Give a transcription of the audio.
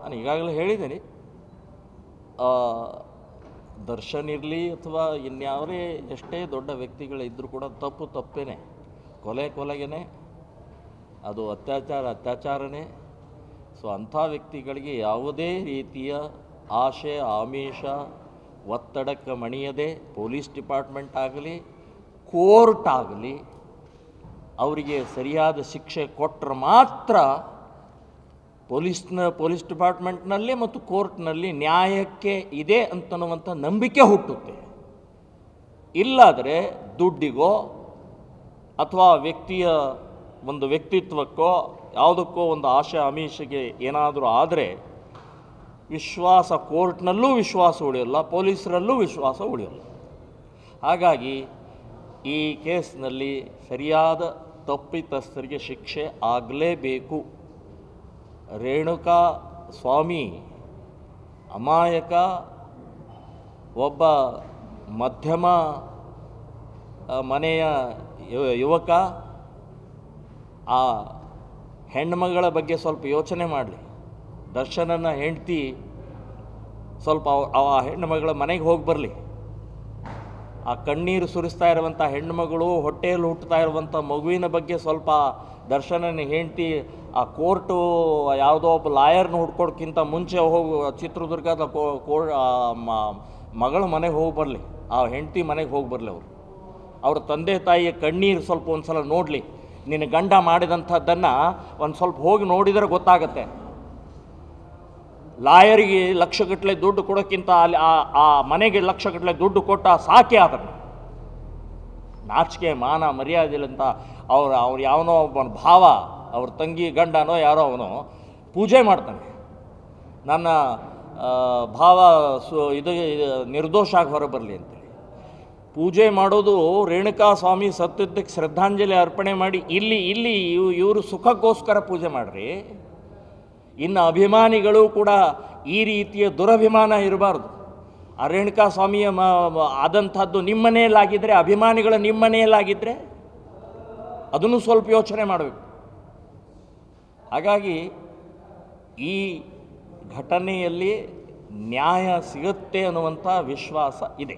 ನಾನು ಈಗಾಗಲೇ ಹೇಳಿದ್ದೀನಿ, ದರ್ಶನ್ ಇರಲಿ ಅಥವಾ ಇನ್ಯಾವರೇ ಎಷ್ಟೇ ದೊಡ್ಡ ವ್ಯಕ್ತಿಗಳಿದ್ದರೂ ಕೂಡ ತಪ್ಪೇನೆ, ಕೊಲೆಗೇ, ಅದು ಅತ್ಯಾಚಾರನೇ. ಸೊ ಅಂಥ ವ್ಯಕ್ತಿಗಳಿಗೆ ಯಾವುದೇ ರೀತಿಯ ಆಶೆ ಆಮಿಷ ಒತ್ತಡಕ್ಕೆ ಮಣಿಯದೆ ಪೊಲೀಸ್ ಡಿಪಾರ್ಟ್ಮೆಂಟ್ ಆಗಲಿ ಕೋರ್ಟ್ ಆಗಲಿ ಅವರಿಗೆ ಸರಿಯಾದ ಶಿಕ್ಷೆ ಕೊಟ್ಟರೆ ಮಾತ್ರ ಪೊಲೀಸ್ ಡಿಪಾರ್ಟ್ಮೆಂಟ್ನಲ್ಲಿ ಮತ್ತು ಕೋರ್ಟ್ನಲ್ಲಿ ನ್ಯಾಯಕ್ಕೆ ಇದೆ ಅಂತನ್ನುವಂಥ ನಂಬಿಕೆ ಹುಟ್ಟುತ್ತೆ. ಇಲ್ಲಾದರೆ ದುಡ್ಡಿಗೋ ಅಥವಾ ವ್ಯಕ್ತಿಯ ಒಂದು ವ್ಯಕ್ತಿತ್ವಕ್ಕೋ ಯಾವುದಕ್ಕೋ ಒಂದು ಆಶೆ ಆಮಿಷಗೆ ಏನಾದರೂ ಆದರೆ ವಿಶ್ವಾಸ, ಕೋರ್ಟ್ನಲ್ಲೂ ವಿಶ್ವಾಸ ಉಳಿಯೋಲ್ಲ, ಪೊಲೀಸರಲ್ಲೂ ವಿಶ್ವಾಸ ಉಳಿಯೋಲ್ಲ. ಹಾಗಾಗಿ ಈ ಕೇಸ್ನಲ್ಲಿ ಸರಿಯಾದ ತಪ್ಪಿತಸ್ಥರಿಗೆ ಶಿಕ್ಷೆ ಆಗಲೇಬೇಕು. ರೇಣುಕಾ ಸ್ವಾಮಿ ಅಮಾಯಕ, ಒಬ್ಬ ಮಧ್ಯಮ ಮನೆಯ ಯುವಕ. ಆ ಹೆಣ್ಮಗಳ ಬಗ್ಗೆ ಸ್ವಲ್ಪ ಯೋಚನೆ ಮಾಡಲಿ. ದರ್ಶನನ ಹೆಂಡತಿ ಸ್ವಲ್ಪ ಆ ಹೆಣ್ಣುಮಗಳ ಮನೆಗೆ ಹೋಗಿ ಬರಲಿ. ಆ ಕಣ್ಣೀರು ಸುರಿಸ್ತಾ ಇರುವಂಥ ಹೆಣ್ಣುಮಗಳು, ಹೊಟ್ಟೆಯಲ್ಲಿ ಹುಟ್ಟುತ್ತಾ ಇರುವಂಥ ಮಗುವಿನ ಬಗ್ಗೆ ಸ್ವಲ್ಪ ದರ್ಶನನ ಹೆಂಡತಿ ಆ ಕೋರ್ಟು ಯಾವುದೋ ಒಬ್ಬ ಲಾಯರ್ನ ಹುಡ್ಕೋಕ್ಕಿಂತ ಮುಂಚೆ ಹೋಗಿ ಚಿತ್ರದುರ್ಗದ ಮಗಳ ಮನೆಗೆ ಹೋಗಿ ಬರಲಿ, ಆ ಹೆಂಡತಿ ಮನೆಗೆ ಹೋಗಿ ಬರಲಿ. ಅವ್ರ ತಂದೆ ತಾಯಿಯ ಕಣ್ಣೀರು ಸ್ವಲ್ಪ ಒಂದು ಸಲ ನೋಡಲಿ. ನಿನ್ನ ಗಂಡ ಮಾಡಿದಂಥದ್ದನ್ನು ಒಂದು ಸ್ವಲ್ಪ ಹೋಗಿ ನೋಡಿದರೆ ಗೊತ್ತಾಗತ್ತೆ. ಲಾಯರಿಗೆ ಲಕ್ಷಗಟ್ಟಲೆ ದುಡ್ಡು ಕೊಡೋಕ್ಕಿಂತ ಅಲ್ಲಿ ಆ ಮನೆಗೆ ಲಕ್ಷಗಟ್ಟಲೆ ದುಡ್ಡು ಕೊಟ್ಟ ಸಾಕೆ ಅದನ್ನು. ನಾಚಿಕೆ ಮಾನ ಮರ್ಯಾದೆ ಅಂತ ಅವ್ರು ಯಾವನೋ ಒಬ್ಬನ ಭಾವ, ಅವ್ರ ತಂಗಿ ಗಂಡನೋ ಯಾರೋ ಅವನು ಪೂಜೆ ಮಾಡ್ತಾನೆ. ನನ್ನ ಭಾವ ಇದು ನಿರ್ದೋಷ ಆಗಿ ಹೊರಬರಲಿ ಅಂತೇಳಿ ಪೂಜೆ ಮಾಡೋದು. ರೇಣುಕಾ ಸ್ವಾಮಿ ಸತ್ತದ್ದಕ್ಕೆ ಶ್ರದ್ಧಾಂಜಲಿ ಅರ್ಪಣೆ ಮಾಡಿ ಇಲ್ಲಿ ಇವರು ಸುಖಕ್ಕೋಸ್ಕರ ಪೂಜೆ ಮಾಡ್ರಿ. ಇನ್ನು ಅಭಿಮಾನಿಗಳು ಕೂಡ ಈ ರೀತಿಯ ದುರಭಿಮಾನ ಇರಬಾರ್ದು. ಆ ರೇಣುಕಾ ಸ್ವಾಮಿಯ ಆದಂಥದ್ದು ನಿಮ್ಮ ಮನೆಯಲ್ಲಾಗಿದ್ದರೆ, ಅಭಿಮಾನಿಗಳು ನಿಮ್ಮ ಮನೆಯಲ್ಲಾಗಿದ್ದರೆ ಅದನ್ನು ಸ್ವಲ್ಪ ಯೋಚನೆ ಮಾಡಬೇಕು. ಹಾಗಾಗಿ ಈ ಘಟನೆಯಲ್ಲಿ ನ್ಯಾಯ ಸಿಗುತ್ತೆ ಅನ್ನುವಂಥ ವಿಶ್ವಾಸ ಇದೆ.